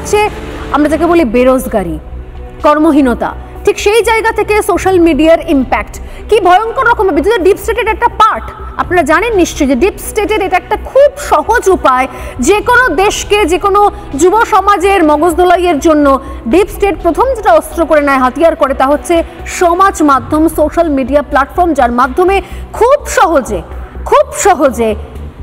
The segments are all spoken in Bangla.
হচ্ছে আমরা যাকে বলি বেরোজগারি, কর্মহীনতা, ঠিক সেই জায়গা থেকে সোশ্যাল মিডিয়ার ইম্প্যাক্ট কি ভয়ঙ্কর রকমের। যদি ডিপ স্টেটের একটা পার্ট, আপনারা জানেন নিশ্চয়ই যে ডিপ স্টেটের এটা একটা খুব সহজ উপায় যে কোনো দেশকে, যে কোনো যুব সমাজের মগজ ধোলাইয়ের জন্য ডিপ স্টেট প্রথম যেটা অস্ত্র করে নেয়, হাতিয়ার করে, তা হচ্ছে সমাজ মাধ্যম, সোশ্যাল মিডিয়া প্ল্যাটফর্ম, যার মাধ্যমে খুব সহজে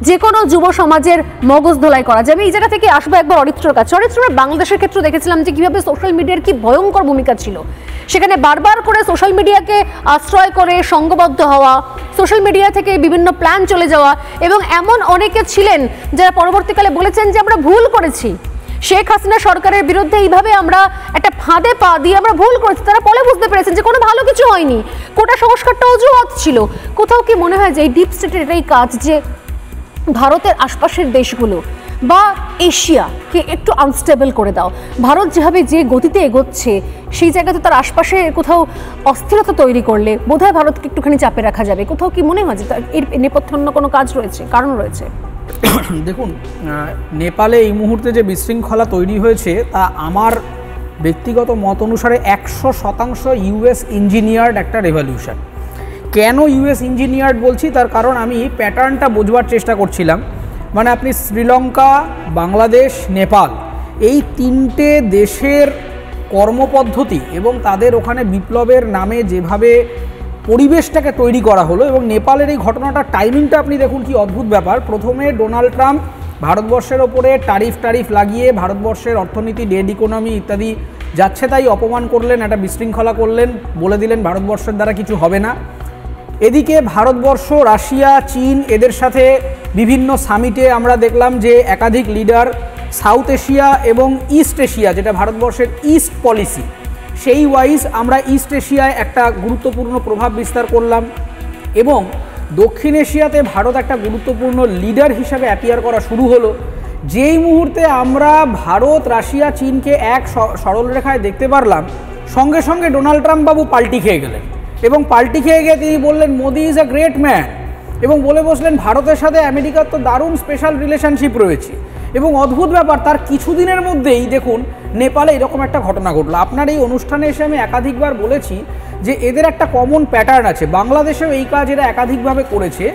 যে কোনো যুব সমাজের মগজ ধোলাই করা যায়। আমি এই জায়গা থেকে আসবো একবার অরিত্রর কাছে। অরিত্র, বাংলাদেশের ক্ষেত্রে দেখেছিলাম যে কিভাবে সোশ্যাল মিডিয়ার কি ভয়ঙ্কর ভূমিকা ছিল। সেখানে বারবার করে সোশ্যাল মিডিয়াকে আশ্রয় করে সঙ্গবদ্ধ হওয়া, সোশ্যাল মিডিয়া থেকে বিভিন্ন প্ল্যান চলে যাওয়া, এবং এমন অনেকে ছিলেন যারা পরবর্তীকালে বলেছেন যে আমরা ভুল করেছি, শেখ হাসিনা সরকারের বিরুদ্ধে এইভাবে আমরা একটা ফাঁদে পা দিয়ে আমরা ভুল করেছি। তারা পরে বুঝতে পেরেছেন যে কোনো ভালো কিছু হয়নি, কোটা সংস্কারটা অজুহাত ছিল। কোথাও কি মনে হয় যে এই ডিপ স্টেটের এটাই কাজ, যে ভারতের আশপাশের দেশগুলো বা এশিয়াকে একটু আনস্টেবল করে দাও? ভারত যেভাবে যে গতিতে এগোচ্ছে সেই জায়গাতে তার আশপাশে কোথাও অস্থিরতা তৈরি করলে বোধহয় ভারতকে একটুখানি চাপে রাখা যাবে। কোথাও কি মনে হয় যে এর নেপথ্যে অন্য কোনো কাজ রয়েছে, কারণ রয়েছে? দেখুন, নেপালে এই মুহূর্তে যে বিশৃঙ্খলা তৈরি হয়েছে তা আমার ব্যক্তিগত মত অনুসারে 100% ইউএস ইঞ্জিনিয়ার্ড একটা রেভলিউশন। কেন ইউএস ইঞ্জিনিয়ার্ড বলছি, তার কারণ আমি প্যাটার্নটা বোঝবার চেষ্টা করছিলাম। মানে আপনি শ্রীলঙ্কা, বাংলাদেশ, নেপাল, এই তিনটে দেশের কর্মপদ্ধতি এবং তাদের ওখানে বিপ্লবের নামে যেভাবে পরিবেশটাকে তৈরি করা হলো, এবং নেপালের এই ঘটনাটার টাইমিংটা আপনি দেখুন কি অদ্ভুত ব্যাপার। প্রথমে ডোনাল্ড ট্রাম্প ভারতবর্ষের ওপরে টারিফ লাগিয়ে ভারতবর্ষের অর্থনীতি, ডেড ইকোনমি ইত্যাদি যাচ্ছে তাই অপমান করলেন, একটা বিশৃঙ্খলা করলেন, বলে দিলেন ভারতবর্ষের দ্বারা কিছু হবে না। এদিকে ভারতবর্ষ, রাশিয়া, চীন, এদের সাথে বিভিন্ন সামিটে আমরা দেখলাম যে একাধিক লিডার সাউথ এশিয়া এবং ইস্ট এশিয়া, যেটা ভারতবর্ষের ইস্ট পলিসি, সেই ওয়াইজ আমরা ইস্ট এশিয়ায় একটা গুরুত্বপূর্ণ প্রভাব বিস্তার করলাম, এবং দক্ষিণ এশিয়াতে ভারত একটা গুরুত্বপূর্ণ লিডার হিসাবে অ্যাপিয়ার করা শুরু হলো। যেই মুহূর্তে আমরা ভারত, রাশিয়া, চীনকে এক সরলরেখায় দেখতে পারলাম, সঙ্গে সঙ্গে ডোনাল্ড ট্রাম্প বাবু পাল্টি খেয়ে গেলেন, এবং পাল্টি খেয়ে গিয়ে তিনি বললেন Modi is a great man, এবং বলে বসলেন ভারতের সাথে আমেরিকার তো দারুণ স্পেশাল রিলেশনশিপ রয়েছে। এবং অদ্ভুত ব্যাপার, তার কিছুদিনের মধ্যেই দেখুন নেপালে এরকম একটা ঘটনা ঘটলো। আপনার এই অনুষ্ঠানে এসে আমি একাধিকবার বলেছি যে এদের একটা কমন প্যাটার্ন আছে, বাংলাদেশেও এই কাজ এরা একাধিকভাবে করেছে,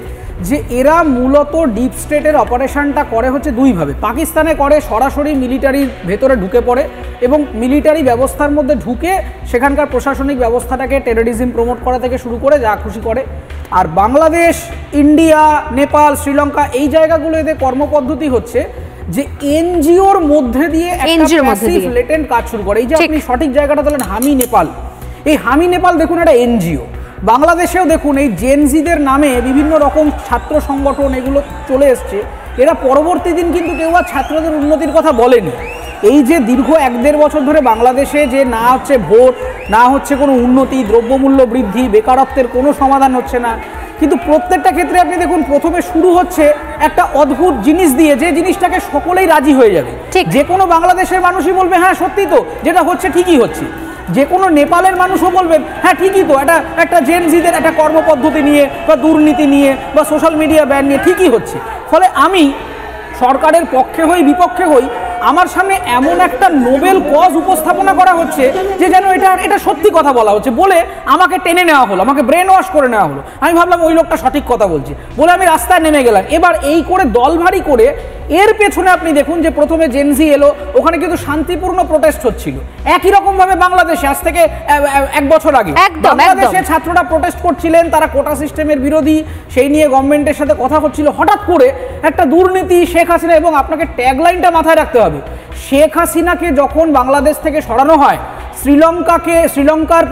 যে এরা মূলত ডিপ স্টেটের অপারেশনটা করে হচ্ছে দুইভাবে। পাকিস্তানে করে সরাসরি মিলিটারির ভেতরে ঢুকে পড়ে এবং মিলিটারি ব্যবস্থার মধ্যে ঢুকে সেখানকার প্রশাসনিক ব্যবস্থাটাকে টেরোরিজম প্রমোট করা থেকে শুরু করে যা খুশি করে। আর বাংলাদেশ, ইন্ডিয়া, নেপাল, শ্রীলঙ্কা, এই জায়গাগুলো এদের কর্মপদ্ধতি হচ্ছে যে এনজিওর মধ্যে দিয়ে একটা লেটেন্ট কাজ শুরু করে। এই যে আপনি সঠিক জায়গাটা বললেন হামি নেপাল, এই হামি নেপাল দেখুন একটা এনজিও। বাংলাদেশেও দেখুন এই জেনজিদের নামে বিভিন্ন রকম ছাত্র সংগঠন এগুলো চলে এসছে। এরা পরবর্তী দিন কিন্তু কেউ আর ছাত্রদের উন্নতির কথা বলেনি। এই যে দীর্ঘ 1-1.5 বছর ধরে বাংলাদেশে যে না হচ্ছে ভোট, না হচ্ছে কোনো উন্নতি, দ্রব্যমূল্য বৃদ্ধি, বেকারত্বের কোনো সমাধান হচ্ছে না, কিন্তু প্রত্যেকটা ক্ষেত্রে আপনি দেখুন প্রথমে শুরু হচ্ছে একটা অদ্ভুত জিনিস দিয়ে, যে জিনিসটাকে সকলেই রাজি হয়ে যাবে। যে কোনো বাংলাদেশের মানুষই বলবে হ্যাঁ সত্যি তো, যেটা হচ্ছে ঠিকই হচ্ছে। যে কোনো নেপালের মানুষও বলবেন হ্যাঁ ঠিকই তো, একটা জেনজিদের একটা কর্মপদ্ধতি নিয়ে বা দুর্নীতি নিয়ে বা সোশ্যাল মিডিয়া ব্যান নিয়ে ঠিকই হচ্ছে। ফলে আমি সরকারের পক্ষে হই বিপক্ষে হই, আমার সামনে এমন একটা নোবেল কজ উপস্থাপনা করা হচ্ছে যে যেন এটা সত্যি কথা বলা হচ্ছে, বলে আমাকে টেনে নেওয়া হলো, আমাকে ব্রেন ওয়াশ করে নেওয়া হলো। আমি ভাবলাম ওই লোকটা সঠিক কথা বলছে বলে আমি রাস্তায় নেমে গেলাম। এবার এই করে দল ভারী করে এর পেছনে আপনি দেখুন যে প্রথমে জেনজি এলো, ওখানে কিন্তু শান্তিপূর্ণ প্রোটেস্ট হচ্ছিল। একই রকমভাবে বাংলাদেশে আজ থেকে 1 বছর আগে বাংলাদেশে ছাত্ররা প্রোটেস্ট করছিলেন, তারা কোটা সিস্টেমের বিরোধী, সেই নিয়ে গভর্নমেন্টের সাথে কথা হচ্ছিল। হঠাৎ করে একটা দুর্নীতি, শেখ হাসিনা, এবং আপনাকে ট্যাগলাইনটা মাথায় রাখতে হবে, শেখ হাসিনাকে যখন বাংলাদেশ থেকে সরানো হয়, শ্রীলঙ্কার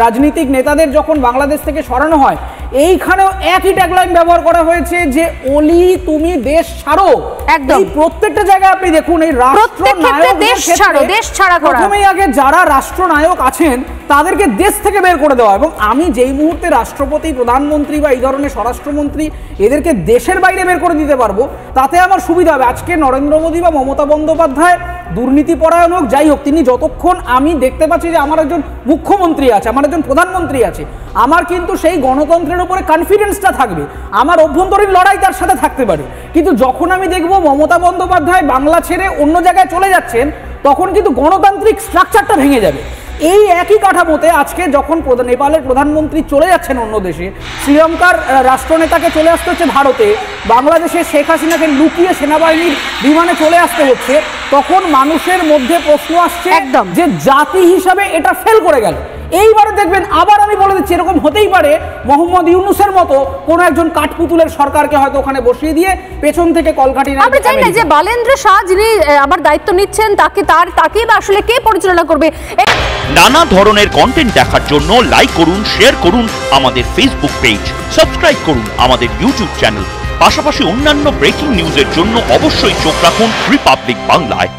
রাজনীতিক নেতাদের যখন বাংলাদেশ থেকে সরানো হয়, এইখানেও একই ট্যাগলাইন ব্যবহার করা হয়েছে যে ওলি তুমি দেশ ছাড়ো। একদম প্রত্যেকটা জায়গায় আপনি দেখুন এই রাষ্ট্রনায়ক প্রথমেই আগে যারা রাষ্ট্রনায়ক আছেন তাদেরকে দেশ থেকে বের করে দেওয়া। এবং আমি যেই মুহূর্তে রাষ্ট্রপতি, প্রধানমন্ত্রী বা এই ধরনের স্বরাষ্ট্রমন্ত্রী এদেরকে দেশের বাইরে বের করে দিতে পারবো, তাতে আমার সুবিধা হবে। আজকে নরেন্দ্র মোদী বা মমতা বন্দ্যোপাধ্যায় দুর্নীতি পরায়ণ হোক, যাই হোক, তিনি যতক্ষণ আমি দেখতে পাচ্ছি যে আমার একজন মুখ্যমন্ত্রী আছে, আমার একজন প্রধানমন্ত্রী আছে, আমার কিন্তু সেই গণতন্ত্রের উপরে কনফিডেন্সটা থাকবে, আমার অভ্যন্তরীণ লড়াই তার সাথে থাকতে পারে। কিন্তু যখন আমি দেখব মমতা বন্দ্যোপাধ্যায় বাংলা ছেড়ে অন্য জায়গায় চলে যাচ্ছেন, তখন কিন্তু গণতান্ত্রিক স্ট্রাকচারটা ভেঙে যাবে। এই একই কাঠামোতে আজকে যখন নেপালের প্রধানমন্ত্রী চলে যাচ্ছেন অন্য দেশে, শ্রীলঙ্কার রাষ্ট্রনেতাকে চলে আসতে হচ্ছে ভারতে, বাংলাদেশের শেখ হাসিনাকে লুকিয়ে সেনাবাহিনীর বিমানে চলে আসতে হচ্ছে, তখন মানুষের মধ্যে প্রশ্ন আসছে যে জাতি হিসাবে এটা ফেল করে গেল। এইবারে দেখবেন আবার আমি বলে দিচ্ছি, এরকম হতেই পারে মোহাম্মদ ইউনূসের মতো কোনো একজন কাঠপুতুলের সরকারকে হয়তো ওখানে বসিয়ে দিয়ে পেছন থেকে কলকাঠি না। আমরা জানি না যে বালেন্দ্র শাহ যিনি আবার দায়িত্ব নিচ্ছেন তাকে বা আসলে কে পরিচালনা করবে। নানা ধরনের কন্টেন্ট দেখার জন্য লাইক করুন, শেয়ার করুন আমাদের ফেসবুক পেজ, সাবস্ক্রাইব করুন আমাদের ইউটিউব চ্যানেল। পাশাপাশি অন্যান্য ব্রেকিং নিউজের জন্য অবশ্যই চোখ রাখুন রিপাবলিক বাংলায়।